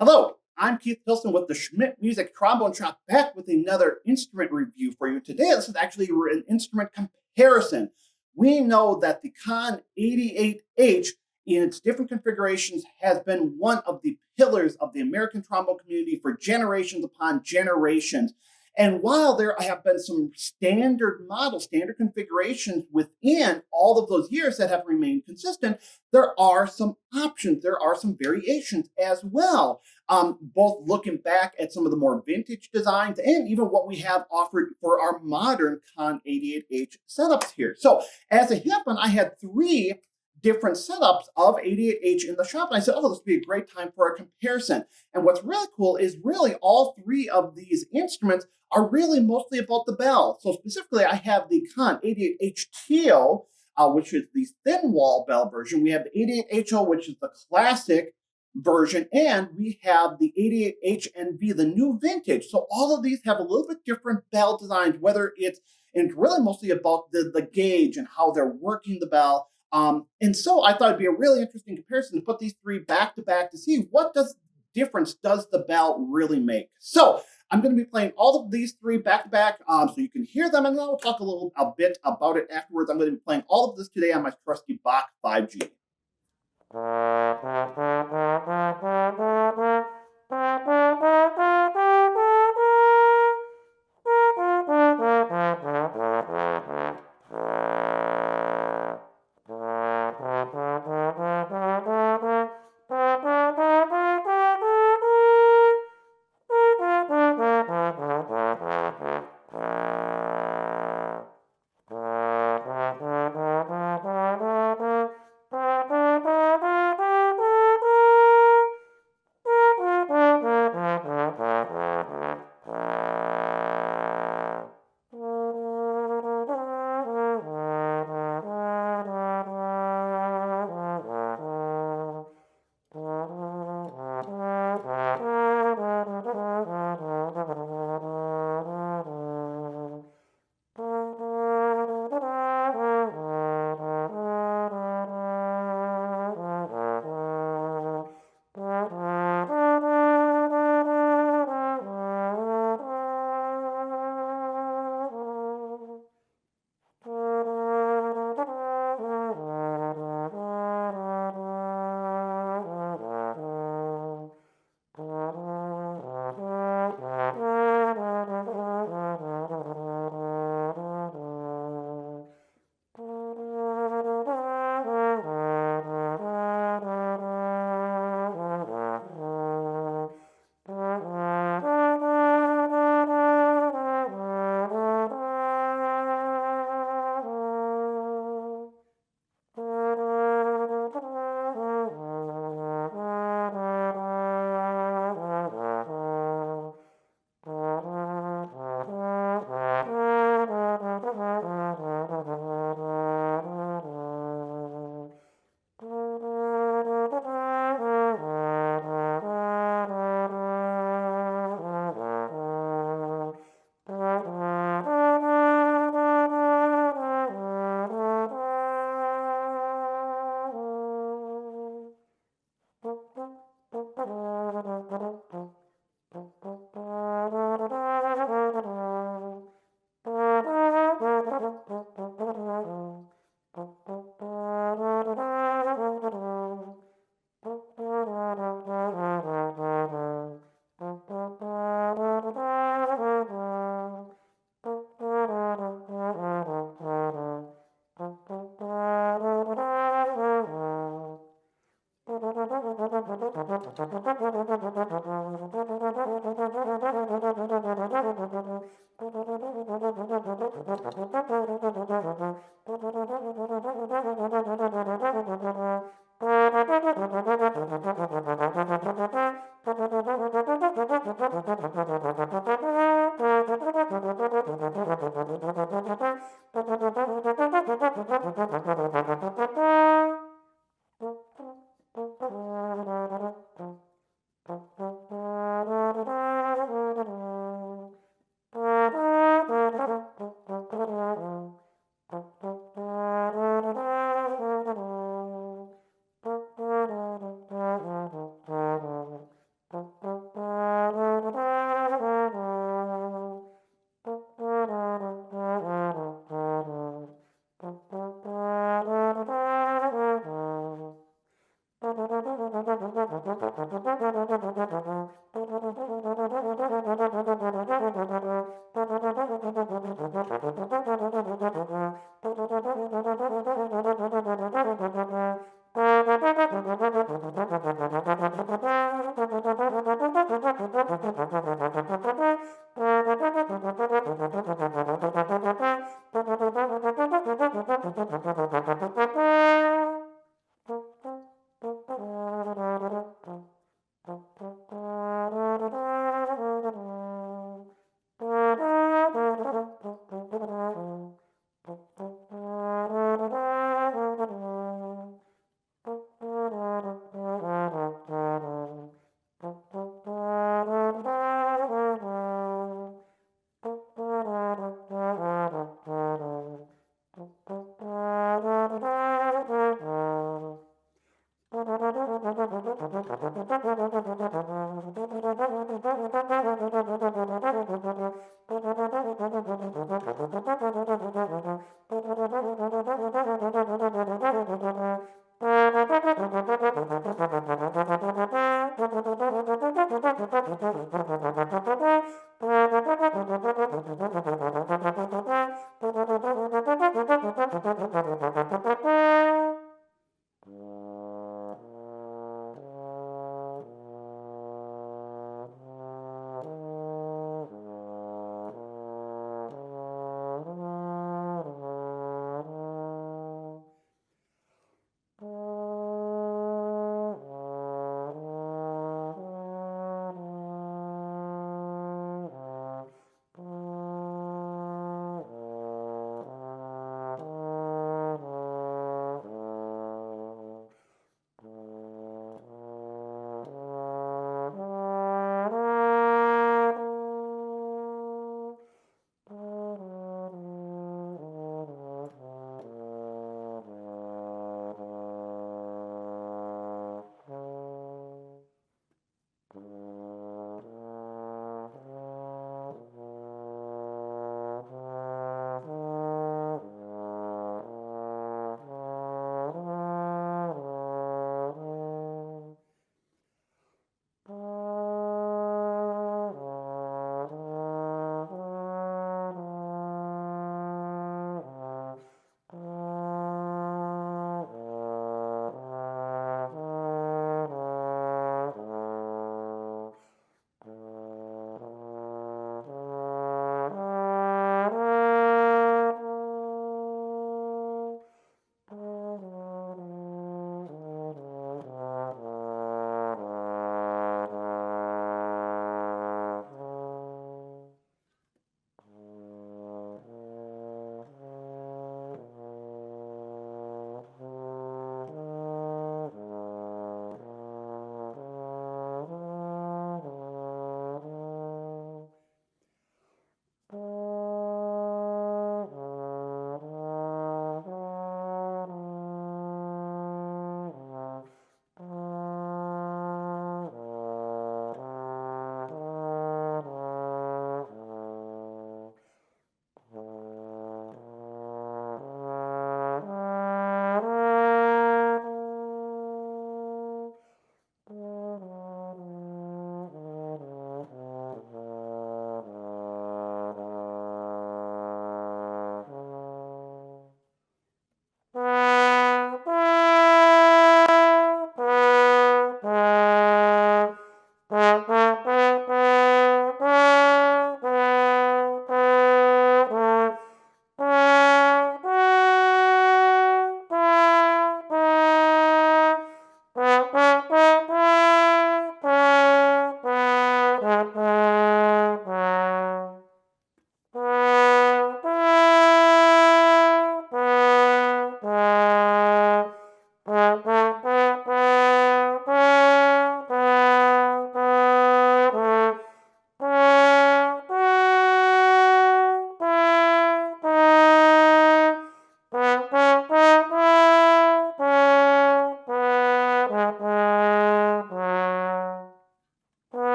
Hello, I'm Keith Pilson with the Schmidt Music Trombone Shop, back with another instrument review for you. Today, this is actually an instrument comparison. We know that the CONN 88H in its different configurations has been one of the pillars of the American trombone community for generations upon generations. And while there have been some standard models, standard configurations within all of those years that have remained consistent, there are some options, there are some variations as well. Both looking back at some of the more vintage designs and even what we have offered for our modern CONN 88H setups here. So as it happened, I had three different setups of 88H in the shop, and I said, oh, this would be a great time for a comparison. And what's really cool is really all three of these instruments are really mostly about the bell. So specifically, I have the CONN 88H TO, which is the thin wall bell version. We have the 88HO, which is the classic version, and we have the 88HNV, the new vintage. So all of these have a little bit different bell designs, whether it's, and it's really mostly about the gauge and how they're working the bell. And so I thought it'd be a really interesting comparison to put these three back to back to see what difference does the bell really make. So I'm going to be playing all of these three back to back, so you can hear them, and then we'll talk a bit about it afterwards. I'm going to be playing all of this today on my trusty Bach 5G.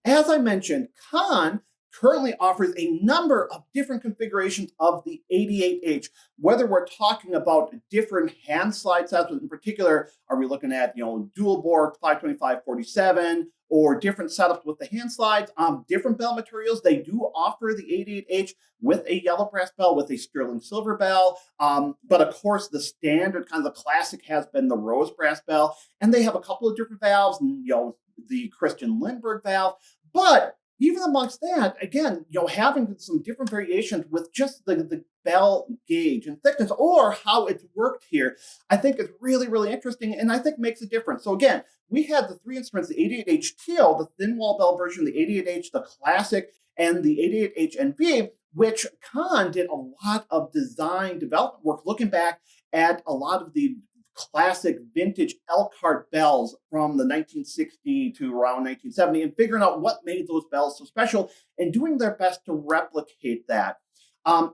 As I mentioned, CONN currently offers a number of different configurations of the 88H, whether we're talking about different hand slide sets. In particular, are we looking at, dual bore 525/47 or different setups with the hand slides, different bell materials. They do offer the 88H with a yellow brass bell, with a sterling silver bell. But of course, the standard kind of the classic has been the rose brass bell. And they have a couple of different valves, the Christian Lindbergh valve. But even amongst that, again, having some different variations with just the bell gauge and thickness or how it's worked here, I think is really, really interesting and I think makes a difference. So again, we had the three instruments, the 88H Teal, the thin wall bell version, the 88H, the classic, and the 88H NV, which CONN did a lot of design development work looking back at a lot of the classic vintage Elkhart bells from the 1960 to around 1970 and figuring out what made those bells so special and doing their best to replicate that.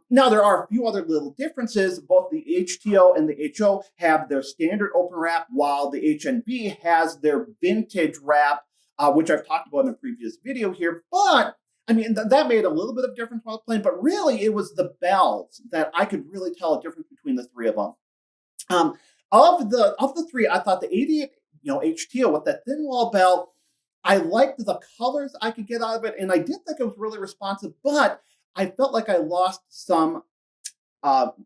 Now, there are a few other little differences. Both the HTO and the HO have their standard open wrap, while the HNV has their vintage wrap, which I've talked about in a previous video here. But I mean, that made a little bit of difference while playing, but really it was the bells that I could really tell a difference between the three of them. Of the three, I thought the 88, HTO with that thin wall bell, I liked the colors I could get out of it, and I did think it was really responsive, but I felt like I lost some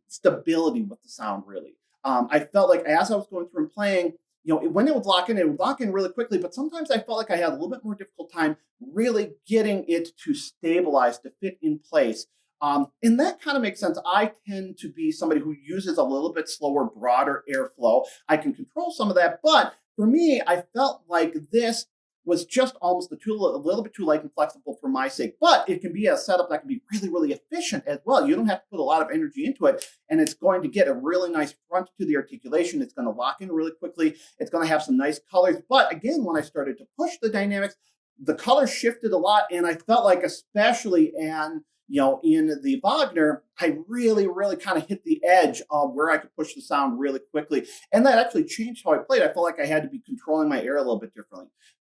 stability with the sound, really. I felt like as I was going through and playing, when it would lock in really quickly, but sometimes I felt like I had a little bit more difficult time really getting it to stabilize, to fit in place. And that kind of makes sense. I tend to be somebody who uses a little bit slower, broader airflow. I can control some of that, but for me, I felt like this was just almost a little bit too light and flexible for my sake. But it can be a setup that can be really, really efficient as well. You don't have to put a lot of energy into it, and it's going to get a really nice front to the articulation. It's going to lock in really quickly. It's going to have some nice colors. But again, when I started to push the dynamics, the colors shifted a lot, and I felt like, especially in the Wagner, I really, really kind of hit the edge of where I could push the sound really quickly. And that actually changed how I played. I felt like I had to be controlling my air a little bit differently.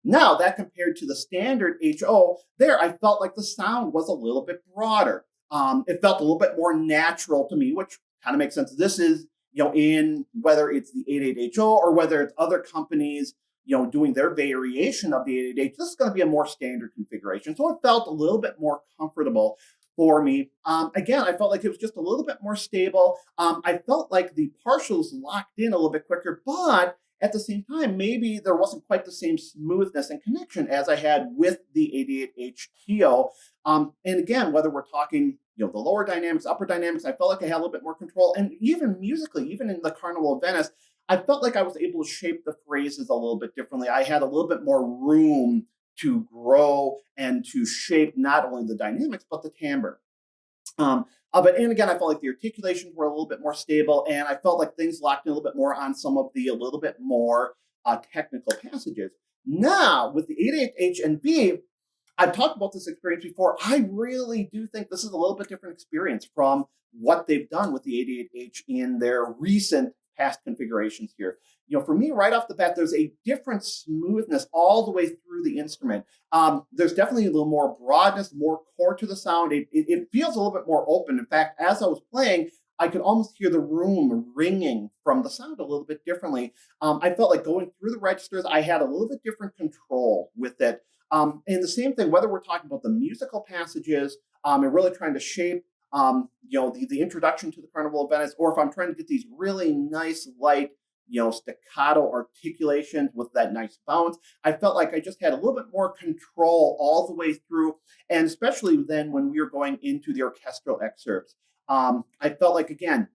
Now, that compared to the standard HO, there I felt like the sound was a little bit broader. It felt a little bit more natural to me, which kind of makes sense. This is, in whether it's the 88HO or whether it's other companies, doing their variation of the 88H, this is going to be a more standard configuration. So it felt a little bit more comfortable for me. Again, I felt like it was just a little bit more stable. I felt like the partials locked in a little bit quicker, but at the same time, maybe there wasn't quite the same smoothness and connection as I had with the 88H TO. And again, whether we're talking, the lower dynamics, upper dynamics, I felt like I had a little bit more control. And even musically, even in the Carnival of Venice, I felt like I was able to shape the phrases a little bit differently. I had a little bit more room to grow and to shape not only the dynamics, but the timbre. And again, I felt like the articulations were a little bit more stable, and I felt like things locked in a little bit more on some of the a little bit more technical passages. Now, with the 88H and V, I've talked about this experience before. I really do think this is a little bit different experience from what they've done with the 88H in their recent past configurations here. For me, right off the bat, there's a different smoothness all the way through the instrument. There's definitely a little more broadness, more core to the sound. It feels a little bit more open. In fact, as I was playing, I could almost hear the room ringing from the sound a little bit differently. I felt like going through the registers, I had a little bit different control with it. And the same thing, whether we're talking about the musical passages and really trying to shape the introduction to the Carnival of Venice, or if I'm trying to get these really nice, light, staccato articulations with that nice bounce, I felt like I just had a little bit more control all the way through. And especially then when we were going into the orchestral excerpts, I felt like, again,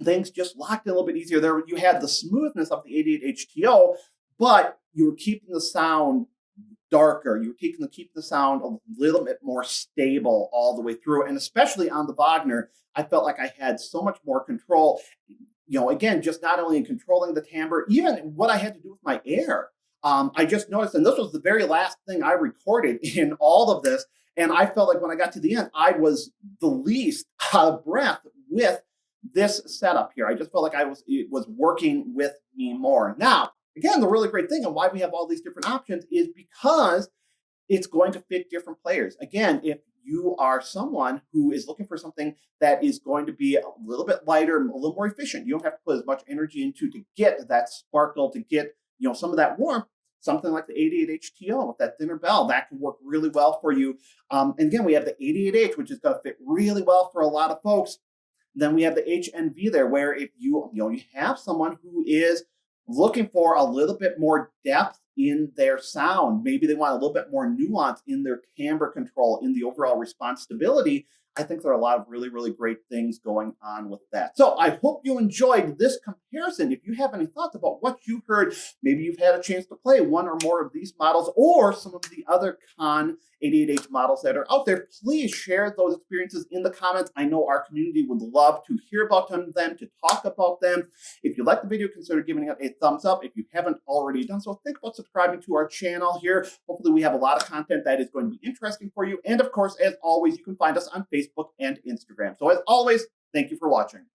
things just locked in a little bit easier. There, you had the smoothness of the 88 HTO, but you were keeping the sound darker. You were keeping the sound a little bit more stable all the way through. And especially on the Wagner, I felt like I had so much more control. Again, just not only in controlling the timbre, even what I had to do with my air. I just noticed, and this was the very last thing I recorded in all of this, and I felt like when I got to the end, I was the least out of breath with this setup here. I just felt like it was working with me more. Now, again, the really great thing and why we have all these different options is because it's going to fit different players. Again, if you are someone who is looking for something that is going to be a little bit lighter, a little more efficient. You don't have to put as much energy into to get that sparkle, to get some of that warmth. Something like the 88HTO with that thinner bell, that can work really well for you. And again, we have the 88H, which is going to fit really well for a lot of folks. Then we have the HNV there, where if you have someone who is looking for a little bit more depth in their sound, maybe they want a little bit more nuance in their timbre control, in the overall response stability, I think there are a lot of really, really great things going on with that. So I hope you enjoyed this comparison. If you have any thoughts about what you heard, maybe you've had a chance to play one or more of these models or some of the other CONN 88H models that are out there, please share those experiences in the comments. I know our community would love to hear about them, to talk about them. If you like the video, consider giving it a thumbs up. If you haven't already done so, think about subscribing to our channel here. Hopefully we have a lot of content that is going to be interesting for you. And of course, as always, you can find us on Facebook and Instagram. So as always, thank you for watching.